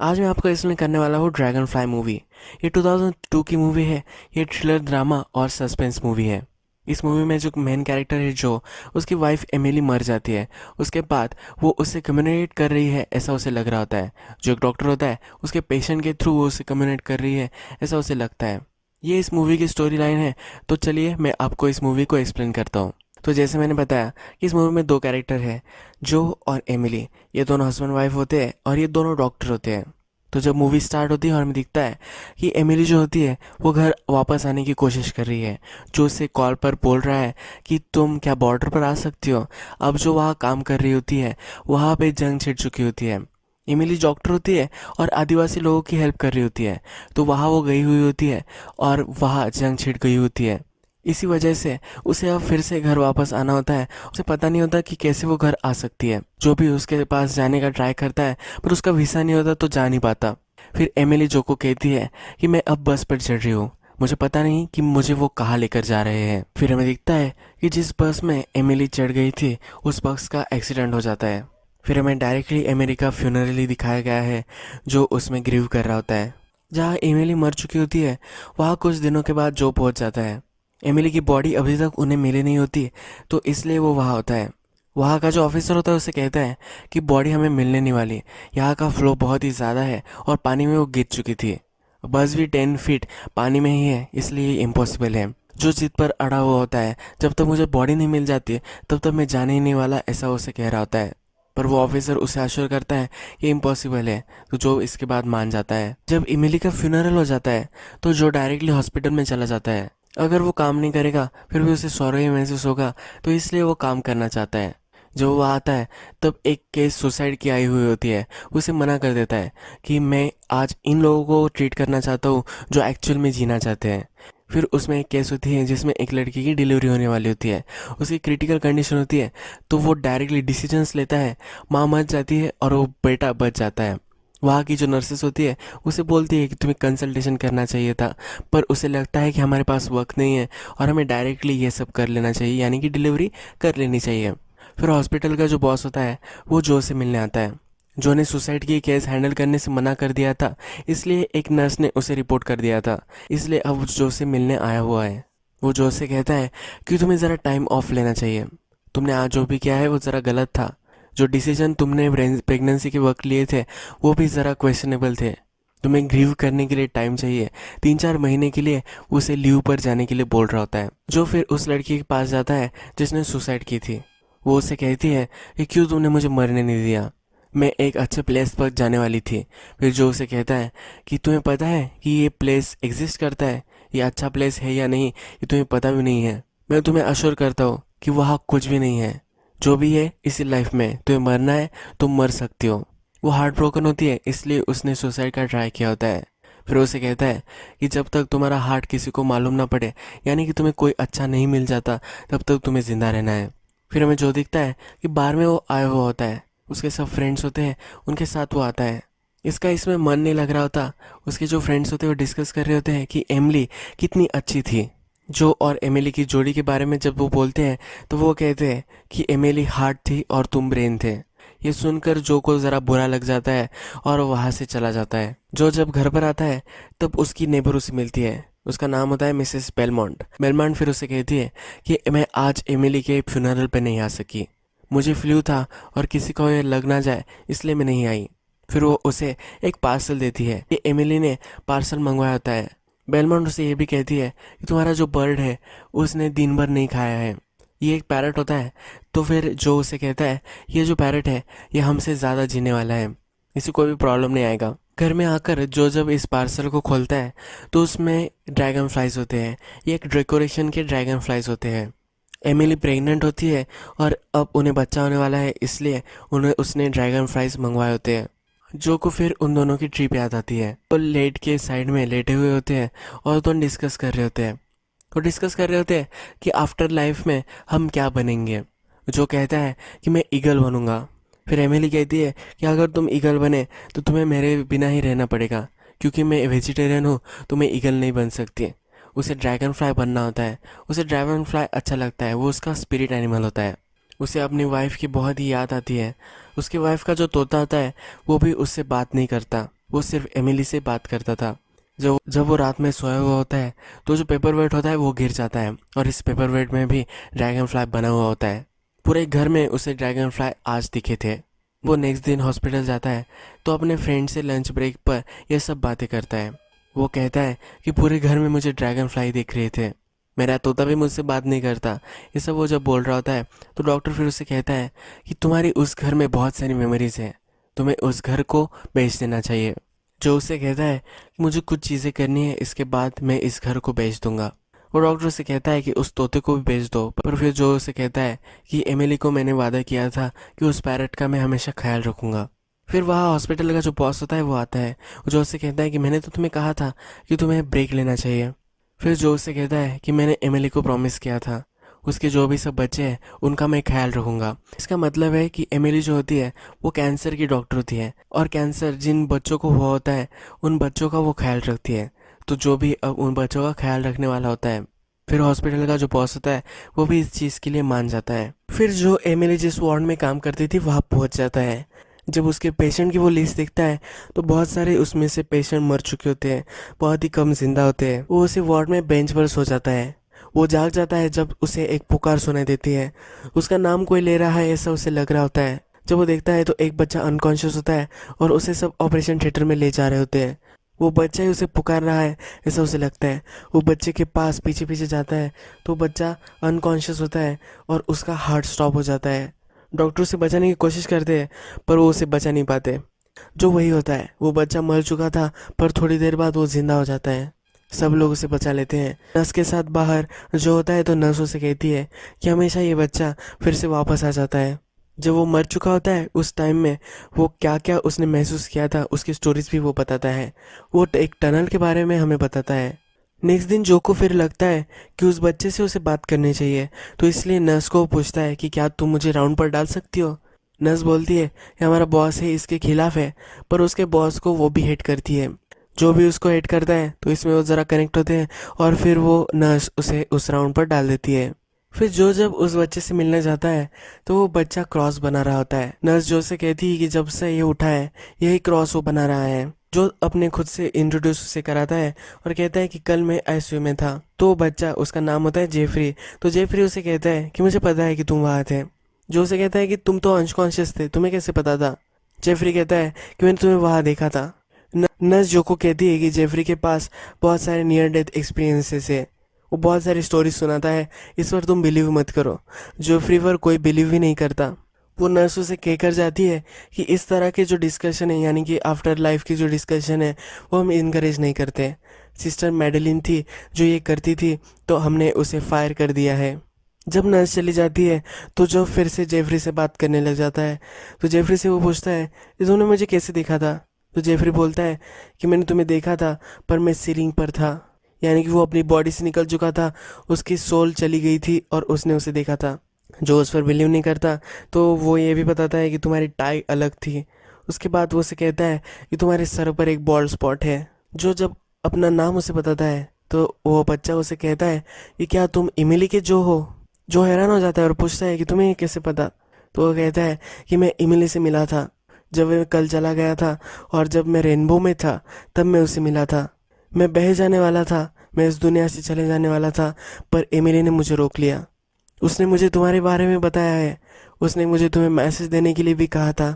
आज मैं आपको इसमें करने वाला हूँ ड्रैगन फ्लाई मूवी। ये 2002 की मूवी है। ये थ्रिलर ड्रामा और सस्पेंस मूवी है। इस मूवी में जो मेन कैरेक्टर है जो उसकी वाइफ एमिली मर जाती है। उसके बाद वो उससे कम्युनिकेट कर रही है ऐसा उसे लग रहा होता है। जो एक डॉक्टर होता है उसके पेशेंट के थ्रू वो उससे कम्युनिकेट कर रही है ऐसा उसे लगता है। ये इस मूवी की स्टोरी लाइन है। तो चलिए मैं आपको इस मूवी को एक्सप्लेन करता हूँ। तो जैसे मैंने बताया कि इस मूवी में दो कैरेक्टर हैं, जो और एमिली। ये दोनों हस्बैंड वाइफ होते हैं और ये दोनों डॉक्टर होते हैं। तो जब मूवी स्टार्ट होती है और हमें दिखता है कि एमिली जो होती है वो घर वापस आने की कोशिश कर रही है। जो उससे कॉल पर बोल रहा है कि तुम क्या बॉर्डर पर आ सकती हो। अब जो वहाँ काम कर रही होती है वहाँ पे जंग छिड़ चुकी होती है। एमिली डॉक्टर होती है और आदिवासी लोगों की हेल्प कर रही होती है। तो वहाँ वो गई हुई होती है और वहाँ जंग छिड़ गई होती है। इसी वजह से उसे अब फिर से घर वापस आना होता है। उसे पता नहीं होता कि कैसे वो घर आ सकती है। जो भी उसके पास जाने का ट्राई करता है पर उसका वीज़ा नहीं होता तो जा नहीं पाता। फिर एमिली जो को कहती है कि मैं अब बस पर चढ़ रही हूँ, मुझे पता नहीं कि मुझे वो कहाँ लेकर जा रहे हैं। फिर हमें दिखता है कि जिस बस में एमिली चढ़ गई थी उस बस का एक्सीडेंट हो जाता है। फिर हमें डायरेक्टली एमिली का फ्यूनरल ही दिखाया गया है, जो उसमें ग्रीव कर रहा होता है। जहाँ एमिली मर चुकी होती है वहाँ कुछ दिनों के बाद जो पहुँच जाता है। एमिली की बॉडी अभी तक उन्हें मिली नहीं होती, तो इसलिए वो वहाँ होता है। वहाँ का जो ऑफिसर होता है उसे कहता है कि बॉडी हमें मिलने नहीं वाली। यहाँ का फ्लो बहुत ही ज़्यादा है और पानी में वो गिर चुकी थी। बस भी 10 फीट पानी में ही है, इसलिए ये इम्पॉसिबल है। जो जिद पर अड़ा हुआ होता है, जब तक मुझे बॉडी नहीं मिल जाती तब तक मैं जाने ही नहीं वाला, ऐसा उसे कह रहा होता है। पर वो ऑफिसर उसे आश्योर करता है ये इम्पॉसिबल है, तो जो इसके बाद मान जाता है। जब इमिली का फ्यूनरल हो जाता है तो जो डायरेक्टली हॉस्पिटल में चला जाता है। अगर वो काम नहीं करेगा फिर भी उसे सॉरी ही महसूस होगा, तो इसलिए वो काम करना चाहता है। जब वो आता है तब एक केस सुसाइड की आई हुई होती है। उसे मना कर देता है कि मैं आज इन लोगों को ट्रीट करना चाहता हूँ जो एक्चुअल में जीना चाहते हैं। फिर उसमें एक केस होती है जिसमें एक लड़की की डिलीवरी होने वाली होती है। उसकी क्रिटिकल कंडीशन होती है, तो वो डायरेक्टली डिसीजंस लेता है। माँ मर जाती है और वो बेटा बच जाता है। वहाँ की जो नर्सेस होती है उसे बोलती है कि तुम्हें कंसल्टेशन करना चाहिए था, पर उसे लगता है कि हमारे पास वक्त नहीं है और हमें डायरेक्टली ये सब कर लेना चाहिए, यानी कि डिलीवरी कर लेनी चाहिए। फिर हॉस्पिटल का जो बॉस होता है वो जो से मिलने आता है। जो ने सुसाइड की केस हैंडल करने से मना कर दिया था, इसलिए एक नर्स ने उसे रिपोर्ट कर दिया था, इसलिए अब वो जो से मिलने आया हुआ है। वो जो से कहता है कि तुम्हें ज़रा टाइम ऑफ लेना चाहिए। तुमने आज जो भी किया है वो ज़रा गलत था। जो डिसीजन तुमने प्रेगनेंसी के वक्त लिए थे वो भी ज़रा क्वेश्चनेबल थे। तुम्हें ग्रीव करने के लिए टाइम चाहिए। 3-4 महीने के लिए उसे लीव पर जाने के लिए बोल रहा होता है। जो फिर उस लड़की के पास जाता है जिसने सुसाइड की थी। वो उससे कहती है कि क्यों तुमने मुझे मरने नहीं दिया, मैं एक अच्छे प्लेस पर जाने वाली थी। फिर जो उसे कहता है कि तुम्हें पता है कि ये प्लेस एग्जिस्ट करता है, ये अच्छा प्लेस है या नहीं ये तुम्हें पता भी नहीं है। मैं तुम्हें अश्योर करता हूँ कि वहाँ कुछ भी नहीं है। जो भी है इसी लाइफ में तुम्हें मरना है, तुम मर सकती हो। वो हार्ट ब्रोकन होती है, इसलिए उसने सुसाइड का ट्राई किया होता है। फिर उसे कहता है कि जब तक तुम्हारा हार्ट किसी को मालूम ना पड़े, यानी कि तुम्हें कोई अच्छा नहीं मिल जाता, तब तक तुम्हें ज़िंदा रहना है। फिर हमें जो दिखता है कि बार में वो आया हुआ होता है, उसके सब फ्रेंड्स होते हैं, उनके साथ वो आता है। इसका इसमें मन नहीं लग रहा होता। उसके जो फ्रेंड्स होते हैं वो डिस्कस कर रहे होते हैं कि एमिली कितनी अच्छी थी। जो और एमिली की जोड़ी के बारे में जब वो बोलते हैं तो वो कहते हैं कि एमिली हार्ट थी और तुम ब्रेन थे। ये सुनकर जो को ज़रा बुरा लग जाता है और वो वहाँ से चला जाता है। जो जब घर पर आता है तब उसकी नेबर उसे मिलती है। उसका नाम होता है मिसेस बेलमोंट। बेलमोंट फिर उसे कहती है कि मैं आज एमिली के फ्यूनरल पे नहीं आ सकी, मुझे फ्लू था और किसी को ये लग ना जाए इसलिए मैं नहीं आई। फिर वो उसे एक पार्सल देती है। ये एमिली ने पार्सल मंगवाया होता है। बेलमोंट उसे ये भी कहती है कि तुम्हारा जो बर्ड है उसने दिन भर नहीं खाया है। ये एक पैरट होता है। तो फिर जो उसे कहता है ये जो पैरट है ये हमसे ज़्यादा जीने वाला है, इसे कोई भी प्रॉब्लम नहीं आएगा। घर में आकर जो जब इस पार्सल को खोलता है तो उसमें ड्रैगन फ्लाइज होते हैं। ये एक डेकोरेशन के ड्रैगन फ्लाइज होते हैं। एमिली प्रेग्नेंट होती है और अब उन्हें बच्चा होने वाला है, इसलिए उन्हें उसने ड्रैगन फ्लाइज मंगवाए होते हैं। जो को फिर उन दोनों की ट्रिप याद आती है। तो लेट के साइड में लेटे हुए होते हैं और दोनों डिस्कस कर रहे होते हैं। वो डिस्कस कर रहे होते हैं कि आफ्टर लाइफ में हम क्या बनेंगे। जो कहता है कि मैं ईगल बनूंगा। फिर एमिली कहती है कि अगर तुम ईगल बने तो तुम्हें मेरे बिना ही रहना पड़ेगा, क्योंकि मैं वेजिटेरियन हूँ तो मैं ईगल नहीं बन सकती। उसे ड्रैगन फ्लाई बनना होता है। उसे ड्रैगन फ्लाई अच्छा लगता है, वो उसका स्पिरिट एनिमल होता है। उसे अपनी वाइफ की बहुत ही याद आती है। उसकी वाइफ का जो तोता होता है वो भी उससे बात नहीं करता। वो सिर्फ एमिली से बात करता था। जब वो रात में सोया हुआ होता है तो जो पेपर वेट होता है वो गिर जाता है और इस पेपर वेट में भी ड्रैगन फ्लाई बना हुआ होता है। पूरे घर में उसे ड्रैगन फ्लाई आज दिखे थे। वो नेक्स्ट दिन हॉस्पिटल जाता है तो अपने फ्रेंड से लंच ब्रेक पर यह सब बातें करता है। वो कहता है कि पूरे घर में मुझे ड्रैगन फ्लाई दिख रहे थे, मेरा तोता भी मुझसे बात नहीं करता। ये सब वो जब बोल रहा होता है तो डॉक्टर फिर उससे कहता है कि तुम्हारी उस घर में बहुत सारी मेमोरीज हैं, तुम्हें उस घर को बेच देना चाहिए। जो उससे कहता है कि मुझे कुछ चीज़ें करनी है, इसके बाद मैं इस घर को बेच दूंगा। वो डॉक्टर से कहता है कि उस तोते को भी बेच दो, पर फिर जो उसे कहता है कि एमिली को मैंने वादा किया था कि उस पैरट का मैं हमेशा ख्याल रखूंगा। फिर वहाँ हॉस्पिटल का जो बॉस होता है वो आता है। जो उससे कहता है कि मैंने तो तुम्हें कहा था कि तुम्हें ब्रेक लेना चाहिए। फिर जो उससे कहता है कि मैंने एमिली को प्रॉमिस किया था उसके जो भी सब बच्चे हैं उनका मैं ख्याल रखूंगा। इसका मतलब है कि एमिली जो होती है वो कैंसर की डॉक्टर होती है और कैंसर जिन बच्चों को हुआ होता है उन बच्चों का वो ख्याल रखती है। तो जो भी अब उन बच्चों का ख्याल रखने वाला होता है, फिर हॉस्पिटल का जो बॉस होता है वो भी इस चीज़ के लिए मान जाता है। फिर जो एमिली जिस वार्ड में काम करती थी वहाँ पहुँच जाता है। जब उसके पेशेंट की वो लिस्ट देखता है तो बहुत सारे उसमें से पेशेंट मर चुके होते हैं, बहुत ही कम जिंदा होते हैं। वो उसी वार्ड में बेंच पर सो जाता है। वो जाग जाता है जब उसे एक पुकार सुनाई देती है। उसका नाम कोई ले रहा है ऐसा उसे लग रहा होता है। जब वो देखता है तो एक बच्चा अनकॉन्शियस होता है और उसे सब ऑपरेशन थिएटर में ले जा रहे होते हैं। वो बच्चा ही उसे पुकार रहा है ऐसा उसे लगता है। वो बच्चे के पास पीछे पीछे जाता है तो बच्चा अनकॉन्शियस होता है और उसका हार्ट स्टॉप हो जाता है। डॉक्टर उसे बचाने की कोशिश करते हैं पर वो उसे बचा नहीं पाते। जो वही होता है, वो बच्चा मर चुका था पर थोड़ी देर बाद वो जिंदा हो जाता है। सब लोग उसे बचा लेते हैं। नर्स के साथ बाहर जो होता है तो नर्स उसे कहती है कि हमेशा ये बच्चा फिर से वापस आ जाता है। जब वो मर चुका होता है उस टाइम में वो क्या क्या उसने महसूस किया था उसकी स्टोरीज भी वो बताता है। वो एक टनल के बारे में हमें बताता है। नेक्स्ट दिन जो को फिर लगता है कि उस बच्चे से उसे बात करनी चाहिए, तो इसलिए नर्स को पूछता है कि क्या तुम मुझे राउंड पर डाल सकती हो। नर्स बोलती है कि हमारा बॉस है इसके खिलाफ है, पर उसके बॉस को वो भी हेट करती है। जो भी उसको हेट करता है तो इसमें वो ज़रा कनेक्ट होते हैं और फिर वो नर्स उसे उस राउंड पर डाल देती है। फिर जो जब उस बच्चे से मिलने जाता है तो वो बच्चा क्रॉस बना रहा होता है। नर्स जो से कहती है कि जब से ये उठा है यही क्रॉस वो बना रहा है। जो अपने खुद से इंट्रोड्यूस उसे कराता है और कहता है कि कल मैं आईसीयू में था। तो वो बच्चा, उसका नाम होता है जेफरी, तो जेफरी उसे कहता है कि मुझे पता है कि तुम वहाँ थे। जो उसे कहता है कि तुम तो अनकॉन्शियस थे, तुम्हें कैसे पता था। जेफरी कहता है कि मैंने तुम्हें वहाँ देखा था। नर्स जो को कहती है कि जेफरी के पास बहुत सारे नियर डेथ एक्सपीरियंसेस है, वो बहुत सारी स्टोरी सुनाता है, इस पर तुम बिलीव मत करो। जेफरी पर कोई बिलीव ही नहीं करता। वो नर्स उसे कहकर जाती है कि इस तरह के जो डिस्कशन है यानी कि आफ्टर लाइफ की जो डिस्कशन है वो हम इनकरेज नहीं करते। सिस्टर मेडलिन थी जो ये करती थी तो हमने उसे फायर कर दिया है। जब नर्स चली जाती है तो जो फिर से जेफरी से बात करने लग जाता है। तो जेफरी से वो पूछता है कि तुमने मुझे कैसे देखा था। तो जेफरी बोलता है कि मैंने तुम्हें देखा था पर मैं सीलिंग पर था, यानी कि वो अपनी बॉडी से निकल चुका था, उसकी सोल चली गई थी और उसने उसे देखा था। जो उस पर बिलीव नहीं करता तो वो ये भी बताता है कि तुम्हारी टाई अलग थी। उसके बाद वो उसे कहता है कि तुम्हारे सर पर एक बॉल्ड स्पॉट है। जो जब अपना नाम उसे बताता है तो वो बच्चा उसे कहता है कि क्या तुम इमिली के जो हो। जो हैरान हो जाता है और पूछता है कि तुम्हें ये कैसे पता। तो वो कहता है कि मैं इमिली से मिला था जब मैं कल चला गया था, और जब मैं रेनबो में था तब मैं उसे मिला था। मैं बह जाने वाला था, मैं इस दुनिया से चले जाने वाला था, पर एमिली ने मुझे रोक लिया। उसने मुझे तुम्हारे बारे में बताया है, उसने मुझे तुम्हें मैसेज देने के लिए भी कहा था,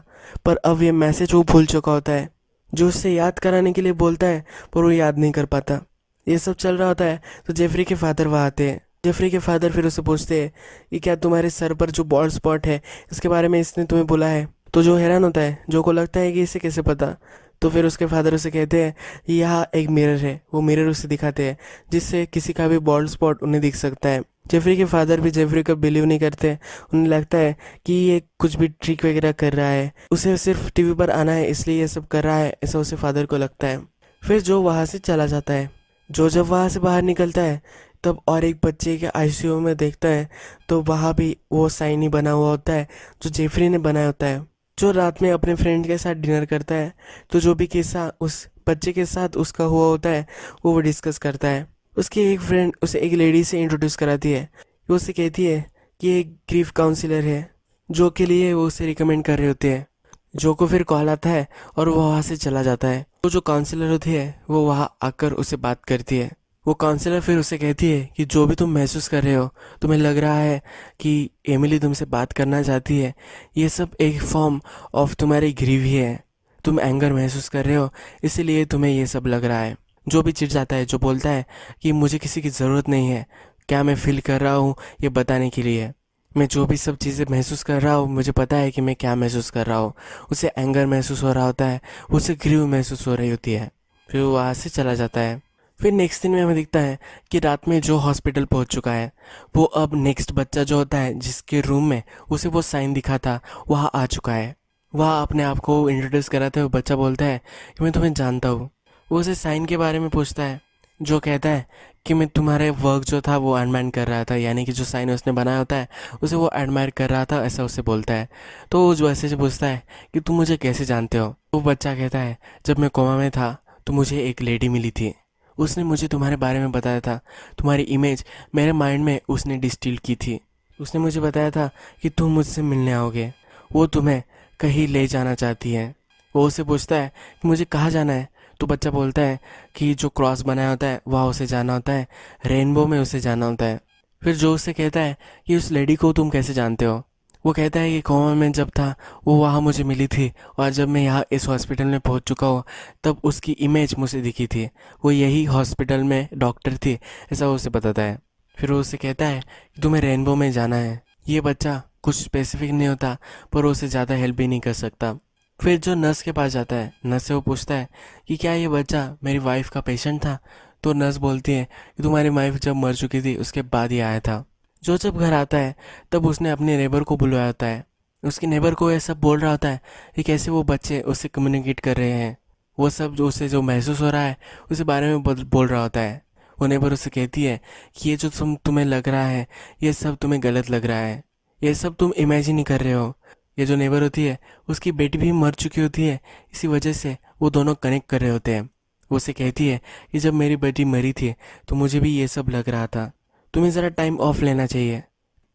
पर अब ये मैसेज वो भूल चुका होता है। जो उससे याद कराने के लिए बोलता है पर वो याद नहीं कर पाता। ये सब चल रहा होता है तो जेफरी के फादर वहाँ आते हैं। जेफरी के फादर फिर उसे पूछते हैं कि क्या तुम्हारे सर पर जो बॉल्ड स्पॉट है इसके बारे में इसने तुम्हें बोला है। तो जो हैरान होता है, जो को लगता है कि इसे कैसे पता। तो फिर उसके फादर उसे कहते हैं यहाँ एक मिरर है। वो मिरर उसे दिखाते हैं जिससे किसी का भी बॉल्ड स्पॉट उन्हें दिख सकता है। जेफरी के फादर भी जेफरी को बिलीव नहीं करते। उन्हें लगता है कि ये कुछ भी ट्रिक वगैरह कर रहा है, उसे सिर्फ टीवी पर आना है इसलिए ये सब कर रहा है, ऐसा उसे फादर को लगता है। फिर जो वहाँ से चला जाता है। जो जब वहाँ से बाहर निकलता है तब और एक बच्चे के आईसीयू में देखता है तो वहाँ भी वो साइन ही बना हुआ होता है जो जेफरी ने बनाया होता है। जो रात में अपने फ्रेंड के साथ डिनर करता है तो जो भी किस्सा उस बच्चे के साथ उसका हुआ होता है वो डिस्कस करता है। उसकी एक फ्रेंड उसे एक लेडी से इंट्रोड्यूस कराती है। वो उसे कहती है कि एक ग्रीफ काउंसलर है जो के लिए वो उसे रिकमेंड कर रहे होते हैं। जो को फिर कॉल आता है और वो वहाँ से चला जाता है। वो जो काउंसलर होती है वो वहाँ आकर उसे बात करती है। वो काउंसलर फिर उसे कहती है कि जो भी तुम महसूस कर रहे हो, तुम्हें लग रहा है कि एमिली तुमसे बात करना चाहती है, ये सब एक फॉर्म ऑफ तुम्हारी ग्रीव ही है। तुम एंगर महसूस कर रहे हो, इसीलिए तुम्हें ये सब लग रहा है। जो भी चिढ़ जाता है, जो बोलता है कि मुझे किसी की ज़रूरत नहीं है, क्या मैं फील कर रहा हूँ ये बताने के लिए, मैं जो भी सब चीज़ें महसूस कर रहा हूँ मुझे पता है कि मैं क्या महसूस कर रहा हूँ। उसे एंगर महसूस हो रहा होता है, उसे ग्रीव महसूस हो रही होती है। फिर वो वहाँ से चला जाता है। फिर नेक्स्ट दिन में हमें दिखता है कि रात में जो हॉस्पिटल पहुंच चुका है, वो अब नेक्स्ट बच्चा जो होता है जिसके रूम में उसे वो साइन दिखा था, वहाँ आ चुका है। वह अपने आप को इंट्रोड्यूस कराते हुए बच्चा बोलता है कि मैं तुम्हें जानता हूँ। वो उसे साइन के बारे में पूछता है, जो कहता है कि मैं तुम्हारे वर्क जो था वो एडमायर कर रहा था, यानी कि जो साइन उसने बनाया होता है उसे वो एडमायर कर रहा था, ऐसा उसे बोलता है। तो वो जो ऐसे से पूछता है कि तुम मुझे कैसे जानते हो। वो बच्चा कहता है, जब मैं कोमा में था तो मुझे एक लेडी मिली थी, उसने मुझे तुम्हारे बारे में बताया था, तुम्हारी इमेज मेरे माइंड में उसने डिस्टिल की थी। उसने मुझे बताया था कि तुम मुझसे मिलने आओगे, वो तुम्हें कहीं ले जाना चाहती है। वो उसे पूछता है कि मुझे कहाँ जाना है। तो बच्चा बोलता है कि जो क्रॉस बनाया होता है वहाँ उसे जाना होता है, रेनबो में उसे जाना होता है। फिर जो उससे कहता है कि उस लेडी को तुम कैसे जानते हो। वो कहता है कि कोमा में जब था वो वहाँ मुझे मिली थी, और जब मैं यहाँ इस हॉस्पिटल में पहुँच चुका हूँ तब उसकी इमेज मुझे दिखी थी, वो यही हॉस्पिटल में डॉक्टर थी, ऐसा वो उसे बताता है। फिर वो उसे कहता है कि तुम्हें रेनबो में जाना है। ये बच्चा कुछ स्पेसिफिक नहीं होता, पर वो उसे ज़्यादा हेल्प भी नहीं कर सकता। फिर जो नर्स के पास जाता है, नर्स से वो पूछता है कि क्या ये बच्चा मेरी वाइफ का पेशेंट था। तो नर्स बोलती है कि तुम्हारी वाइफ जब मर चुकी थी उसके बाद ही आया था। जो जब घर आता है तब उसने अपने नेबर को बुलाया होता है। उसके नेबर को ये सब बोल रहा होता है कि कैसे वो बच्चे उससे कम्युनिकेट कर रहे हैं, वो सब जो उसे जो महसूस हो रहा है उस बारे में बोल रहा होता है। वो नेबर उससे कहती है कि ये जो तुम्हें लग रहा है ये सब तुम्हें गलत लग रहा है, ये सब तुम इमेजिन ही कर रहे हो। ये जो नेबर होती है उसकी बेटी भी मर चुकी होती है, इसी वजह से वो दोनों कनेक्ट कर रहे होते हैं। वो उसे कहती है कि जब मेरी बेटी मरी थी तो मुझे भी ये सब लग रहा था, तुम्हें ज़रा टाइम ऑफ लेना चाहिए,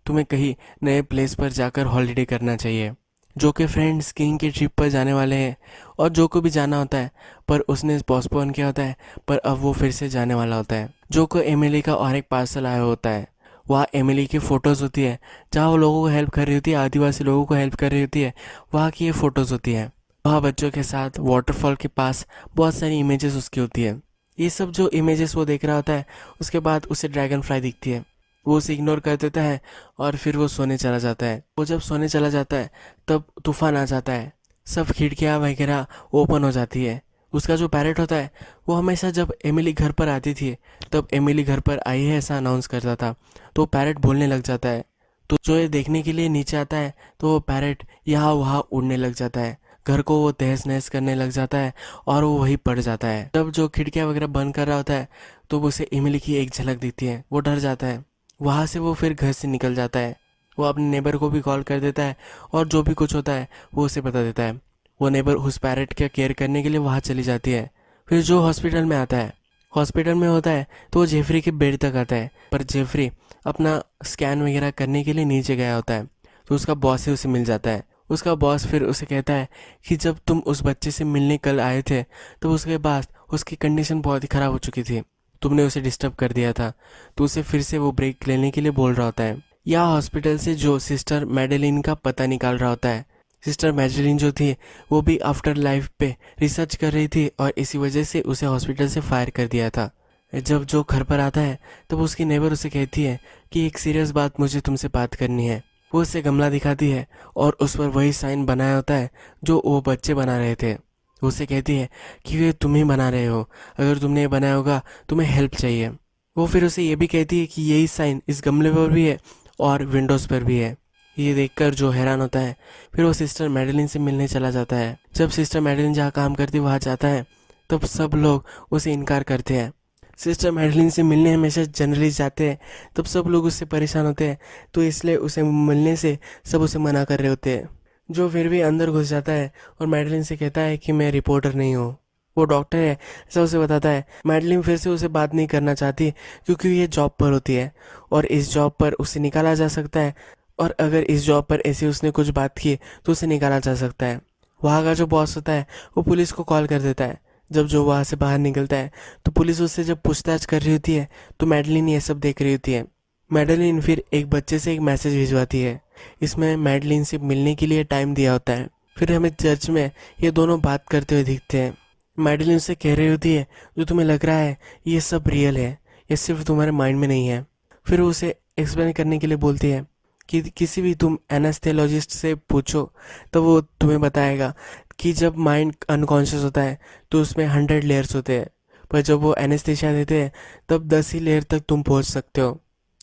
तुम्हें कहीं नए प्लेस पर जाकर हॉलीडे करना चाहिए। जो के फ्रेंड स्कीइंग की ट्रिप पर जाने वाले हैं, और जो को भी जाना होता है पर उसने पोस्टपोन किया होता है, पर अब वो फिर से जाने वाला होता है। जो को एमिली का और एक पार्सल आया होता है, वहाँ एमिली की फ़ोटोज़ होती है जहाँ वो लोगों को हेल्प कर रही होती है, आदिवासी लोगों को हेल्प कर रही होती है, वहाँ की ये फ़ोटोज़ होती है। वहाँ बच्चों के साथ वाटरफॉल के पास बहुत सारी इमेजेस उसकी होती है। ये सब जो इमेजेस वो देख रहा होता है, उसके बाद उसे ड्रैगन फ्लाई दिखती है। वो उसे इग्नोर कर देता है और फिर वो सोने चला जाता है। वो जब सोने चला जाता है तब तूफान आ जाता है, सब खिड़कियाँ वगैरह ओपन हो जाती है। उसका जो पैरेट होता है वो हमेशा जब एमिली घर पर आती थी तब एमिली घर पर आई है ऐसा अनाउंस करता था, तो पैरेट बोलने लग जाता है। तो जो ये देखने के लिए नीचे आता है तो वो पैरेट यहाँ वहाँ उड़ने लग जाता है, घर को वो तहस नहस करने लग जाता है और वो वहीं पड़ जाता है। जब जो खिड़कियाँ वगैरह बंद कर रहा होता है तो उसे एमिली की एक झलक दिखती है, वो डर जाता है। वहाँ से वो फिर घर से निकल जाता है। वो अपने नेबर को भी कॉल कर देता है और जो भी कुछ होता है वो उसे बता देता है। वो नेबर उस पैरेट का केयर करने के लिए वहाँ चली जाती है। फिर जो हॉस्पिटल में आता है, हॉस्पिटल में होता है तो वो जेफरी के बेड तक आता है, पर जेफरी अपना स्कैन वगैरह करने के लिए नीचे गया होता है। तो उसका बॉस ही उसे मिल जाता है। उसका बॉस फिर उसे कहता है कि जब तुम उस बच्चे से मिलने कल आए थे तो उसके बाद उसकी कंडीशन बहुत ही ख़राब हो चुकी थी, तुमने उसे डिस्टर्ब कर दिया था। तो उसे फिर से वो ब्रेक लेने के लिए बोल रहा होता है। या हॉस्पिटल से जो सिस्टर मैडेलिन का पता निकाल रहा होता है। सिस्टर मैडेलिन जो थी वो भी आफ्टर लाइफ पे रिसर्च कर रही थी और इसी वजह से उसे हॉस्पिटल से फायर कर दिया था। जब जो घर पर आता है तब उसकी नेबर उसे कहती है कि एक सीरियस बात मुझे तुमसे बात करनी है। वो उसे गमला दिखाती है और उस पर वही साइन बनाया होता है जो वो बच्चे बना रहे थे। वो उसे कहती है कि ये तुम ही बना रहे हो, अगर तुमने ये बनाया होगा तुम्हें हेल्प चाहिए। वो फिर उसे ये भी कहती है कि यही साइन इस गमले पर भी है और विंडोज़ पर भी है। ये देखकर जो हैरान होता है, फिर वो सिस्टर मैडेलिन से मिलने चला जाता है। जब सिस्टर मैडेलिन जहाँ काम करती है वहाँ जाता है तब सब लोग उसे इनकार करते हैं। सिस्टर मैडेलिन से मिलने हमेशा जर्नलिस्ट जाते हैं, तब सब लोग उससे परेशान होते हैं, तो इसलिए उसे मिलने से सब उसे मना कर रहे होते हैं। जो फिर भी अंदर घुस जाता है और मैडेलिन से कहता है कि मैं रिपोर्टर नहीं हूँ, वो डॉक्टर है, ऐसा उसे बताता है। मैडेलिन फिर से उसे बात नहीं करना चाहती क्योंकि ये जॉब पर होती है और इस जॉब पर उसे निकाला जा सकता है, और अगर इस जॉब पर ऐसे उसने कुछ बात की तो उसे निकाला जा सकता है। वहाँ का जो बॉस होता है वो पुलिस को कॉल कर देता है। जब जो वहाँ से बाहर निकलता है तो पुलिस उससे जब पूछताछ कर रही होती है तो मैडलिन ये सब देख रही होती है। मैडलिन फिर एक बच्चे से एक मैसेज भिजवाती है। इसमें मैडलिन से मिलने के लिए टाइम दिया होता है। फिर हमें चर्च में ये दोनों बात करते हुए दिखते हैं। मैडलिन से कह रही होती है जो तुम्हें लग रहा है ये सब रियल है, ये सिर्फ तुम्हारे माइंड में नहीं है। फिर वो उसे एक्सप्लेन करने के लिए बोलती है कि किसी भी तुम एनेस्थेलॉजिस्ट से पूछो तो वो तुम्हें बताएगा कि जब माइंड अनकॉन्शियस होता है तो उसमें 100 लेयर्स होते हैं, पर जब वो एनेस्थीसिया देते हैं तब 10 ही लेयर तक तुम पहुंच सकते हो।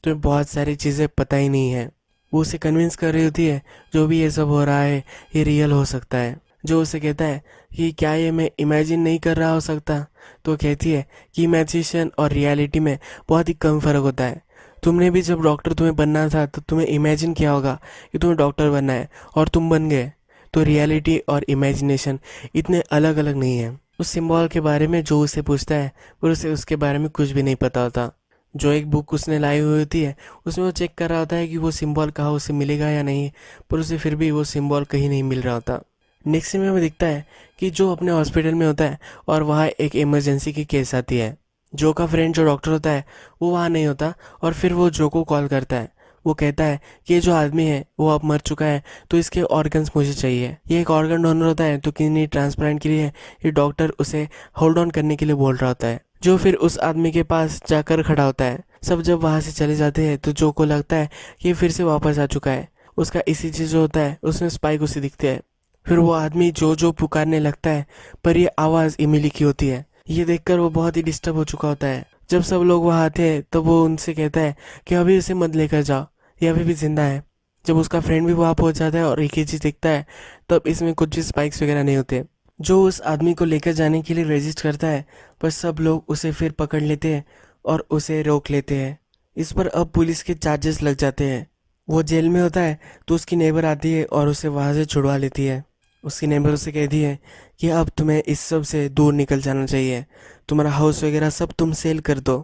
तुम्हें बहुत सारी चीज़ें पता ही नहीं है। वो उसे कन्विंस कर रही होती है जो भी ये सब हो रहा है ये रियल हो सकता है। जो उसे कहता है कि क्या ये मैं इमेजिन नहीं कर रहा हो सकता, तो कहती है कि इमेजिनेशन और रियलिटी में बहुत ही कम फ़र्क होता है। तुमने भी जब डॉक्टर तुम्हें बनना था तो तुम्हें इमेजिन किया होगा कि तुम्हें डॉक्टर बनना है और तुम बन गए। तो रियलिटी और इमेजिनेशन इतने अलग अलग नहीं है। उस सिंबल के बारे में जो उसे पूछता है पर उसे उसके बारे में कुछ भी नहीं पता होता। जो एक बुक उसने लाई हुई होती है उसमें वो चेक कर रहा होता है कि वो सिंबल कहाँ उसे मिलेगा या नहीं, पर उसे फिर भी वो सिंबल कहीं नहीं मिल रहा होता। नेक्स्ट सीन में हमें दिखता है कि जो अपने हॉस्पिटल में होता है और वहाँ एक इमरजेंसी की केस आती है। जो का फ्रेंड जो डॉक्टर होता है वो वहाँ नहीं होता और फिर वो जो को कॉल करता है। वो कहता है कि ये जो आदमी है वो अब मर चुका है तो इसके ऑर्गन्स मुझे चाहिए। ये एक ऑर्गन डोनर होता है तो किडनी ट्रांसप्लांट के लिए ये डॉक्टर उसे होल्ड ऑन करने के लिए बोल रहा होता है। जो फिर उस आदमी के पास जाकर खड़ा होता है। सब जब वहाँ से चले जाते हैं तो जो को लगता है कि ये फिर से वापस आ चुका है। उसका इसी चीज़ जो होता है उसमें स्पाइक उसे दिखते हैं। फिर वो आदमी जो पुकारने लगता है पर ये आवाज़ इमिली की होती है। ये देखकर वो बहुत ही डिस्टर्ब हो चुका होता है। जब सब लोग वहाँ आते हैं तब वो उनसे कहता है कि अभी उसे मत लेकर जाओ, ये अभी भी जिंदा है। जब उसका फ्रेंड भी वहाँ पहुँच जाता है और एक ही चीज़ दिखता है तब इसमें कुछ भी स्पाइक्स वगैरह नहीं होते। जो उस आदमी को लेकर जाने के लिए रेजिस्ट करता है पर सब लोग उसे फिर पकड़ लेते हैं और उसे रोक लेते हैं। इस पर अब पुलिस के चार्जेस लग जाते हैं। वो जेल में होता है तो उसकी नेबर आती है और उसे वहाँ से छुड़वा लेती है। उसकी नेबर उसे कहती है कि अब तुम्हें इस सब से दूर निकल जाना चाहिए, तुम्हारा हाउस वगैरह सब तुम सेल कर दो।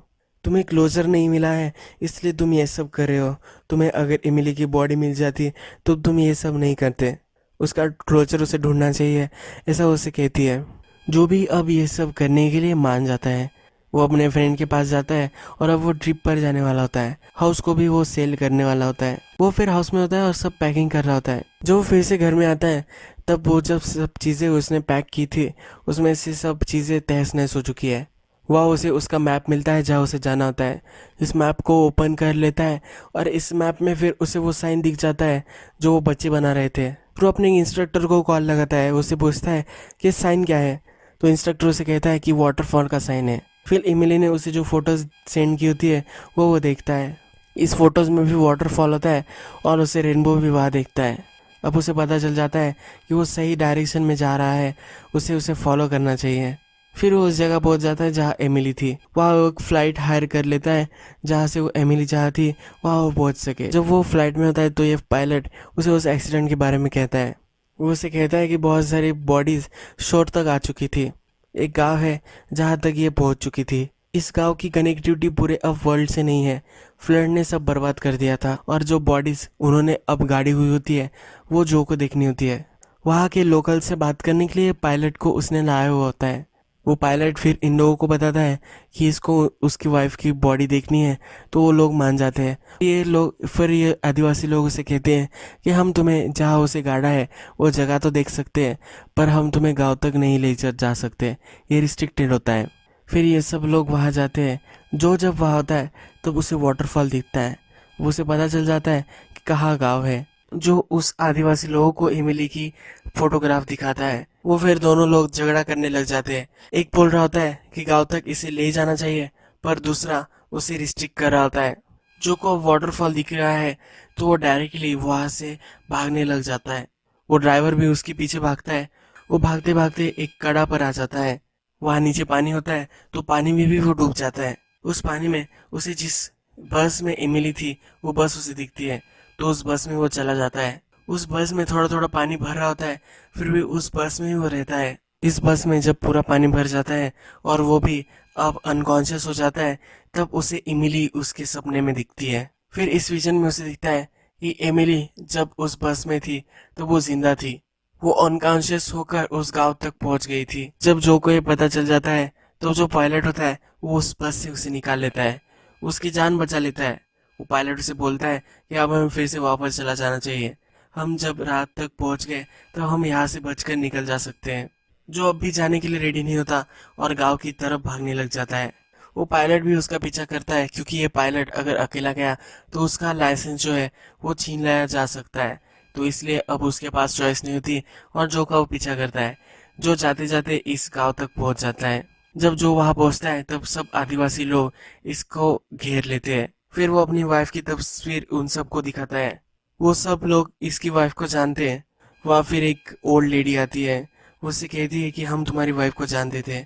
तुम्हें क्लोजर नहीं मिला है इसलिए तुम ये सब कर रहे हो। तुम्हें अगर इमिली की बॉडी मिल जाती तो तुम ये सब नहीं करते। उसका क्लोजर उसे ढूंढना चाहिए, ऐसा उसे कहती है। जो भी अब ये सब करने के लिए मान जाता है। वो अपने फ्रेंड के पास जाता है और अब वो ट्रिप पर जाने वाला होता है। हाउस को भी वो सेल करने वाला होता है। वो फिर हाउस में होता है और सब पैकिंग कर रहा होता है। जब वो फिर से घर में आता है तब वो जब सब चीज़ें उसने पैक की थी उसमें से सब चीज़ें तहस नहस हो चुकी है। वह उसे उसका मैप मिलता है जहाँ उसे जाना होता है। इस मैप को ओपन कर लेता है और इस मैप में फिर उसे वो साइन दिख जाता है जो वो बच्चे बना रहे थे। फिर वो अपने इंस्ट्रक्टर को कॉल लगाता है, उससे पूछता है कि साइन क्या है। तो इंस्ट्रक्टर उसे कहता है कि वाटरफॉल का साइन है। फिर इमिली ने उसे जो फोटोज सेंड की होती है वो देखता है। इस फोटोज में भी वाटरफॉल होता है और उसे रेनबो भी वहाँ देखता है। अब उसे पता चल जाता है कि वो सही डायरेक्शन में जा रहा है, उसे उसे फॉलो करना चाहिए। फिर वो उस जगह पहुंच जाता है जहाँ एमिली थी। वहाँ वो एक फ़्लाइट हायर कर लेता है जहाँ से वो एमिली जहाँ थी वहाँ वो पहुंच सके। जब वो फ्लाइट में होता है तो ये पायलट उसे उस एक्सीडेंट के बारे में कहता है। वो उसे कहता है कि बहुत सारी बॉडीज़ शोर तक आ चुकी थी। एक गांव है जहाँ तक ये पहुँच चुकी थी। इस गांव की कनेक्टिविटी पूरे अब वर्ल्ड से नहीं है। फ्लड ने सब बर्बाद कर दिया था और जो बॉडीज़ उन्होंने अब गाड़ी हुई होती है वो जो को देखनी होती है। वहाँ के लोकल से बात करने के लिए पायलट को उसने लाया हुआ होता है। वो पायलट फिर इन लोगों को बताता है कि इसको उसकी वाइफ की बॉडी देखनी है, तो वो लोग मान जाते हैं। ये आदिवासी लोग उसे कहते हैं कि हम तुम्हें जहाँ उसे गाड़ा है वो जगह तो देख सकते हैं पर हम तुम्हें गांव तक नहीं ले जा सकते, ये रिस्ट्रिक्टेड होता है। फिर ये सब लोग वहाँ जाते हैं। जो जब वहाँ होता है तब उसे वाटरफॉल दिखता है। वो उसे पता चल जाता है कि कहाँ गाँव है। जो उस आदिवासी लोगों को इमिली की फोटोग्राफ दिखाता है। वो फिर दोनों लोग झगड़ा करने लग जाते हैं। एक बोल रहा होता है कि गांव तक इसे ले जाना चाहिए पर दूसरा उसे रिस्ट्रिक्ट कर रहा होता है। जो को वाटरफॉल दिख रहा है तो वो डायरेक्टली वहां से भागने लग जाता है। वो ड्राइवर भी उसके पीछे भागता है। वो भागते भागते एक कड़ा पर आ जाता है। वहाँ नीचे पानी होता है तो पानी में भी वो डूब जाता है। उस पानी में उसे जिस बस में इमिली थी वो बस उसे दिखती है तो उस बस में वो चला जाता है। उस बस में थोड़ा थोड़ा पानी भर रहा होता है, फिर भी उस बस में ही वो रहता है। इस बस में जब पूरा पानी भर जाता है और वो भी अब अनकॉन्शियस हो जाता है तब उसे इमिली उसके सपने में दिखती है। फिर इस विजन में उसे दिखता है कि एमिली जब उस बस में थी तो वो जिंदा थी। वो अनकॉन्शियस होकर उस गांव तक पहुंच गई थी। जब जो को ये पता चल जाता है तो जो पायलट होता है वो उस बस से उसे निकाल लेता है, उसकी जान बचा लेता है। वो पायलट उसे बोलता है कि अब हमें फिर से वापस चला जाना चाहिए। हम जब रात तक पहुंच गए तो हम यहाँ से बचकर निकल जा सकते हैं। जो अब भी जाने के लिए रेडी नहीं होता और गांव की तरफ भागने लग जाता है। वो पायलट भी उसका पीछा करता है क्योंकि ये पायलट अगर अकेला गया तो उसका लाइसेंस जो है वो छीन लिया जा सकता है। तो इसलिए अब उसके पास चॉइस नहीं होती और जो का वो पीछा करता है। जो जाते जाते इस गांव तक पहुंच जाता है। जब जो वहां पहुंचता है तब सब आदिवासी लोग इसको घेर लेते हैं। फिर वो अपनी वाइफ की तस्वीर उन सबको दिखाता है। वो सब लोग इसकी वाइफ को जानते हैं। वहाँ फिर एक ओल्ड लेडी आती है। वो उससे कहती है कि हम तुम्हारी वाइफ को जानते थे,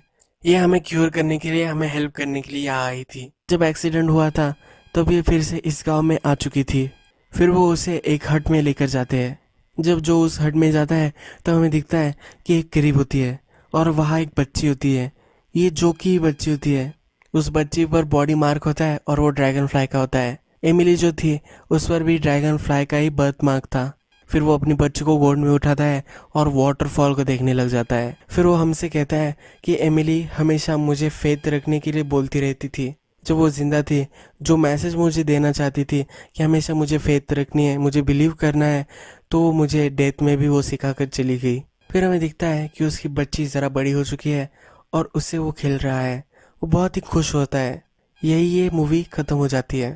ये हमें क्योर करने के लिए, हमें हेल्प करने के लिए यहाँ आई थी। जब एक्सीडेंट हुआ था तब ये फिर से इस गांव में आ चुकी थी। फिर वो उसे एक हट में लेकर जाते हैं। जब जो उस हट में जाता है तब हमें दिखता है कि एक करीब होती है और वहाँ एक बच्ची होती है। ये जो की बच्ची होती है। उस बच्ची पर बॉडी मार्क होता है और वो ड्रैगन फ्लाई का होता है। एमिली जो थी उस पर भी ड्रैगन फ्लाई का ही बर्थ मार्क था। फिर वो अपनी बच्ची को गोद में उठाता है और वाटरफॉल को देखने लग जाता है। फिर वो हमसे कहता है कि एमिली हमेशा मुझे फेथ रखने के लिए बोलती रहती थी जब वो जिंदा थी। जो मैसेज मुझे देना चाहती थी कि हमेशा मुझे फेथ रखनी है, मुझे बिलीव करना है, तो वो मुझे डेथ में भी वो सिखा कर चली गई। फिर हमें दिखता है कि उसकी बच्ची ज़रा बड़ी हो चुकी है और उससे वो खेल रहा है। वो बहुत ही खुश होता है। यही ये मूवी ख़त्म हो जाती है।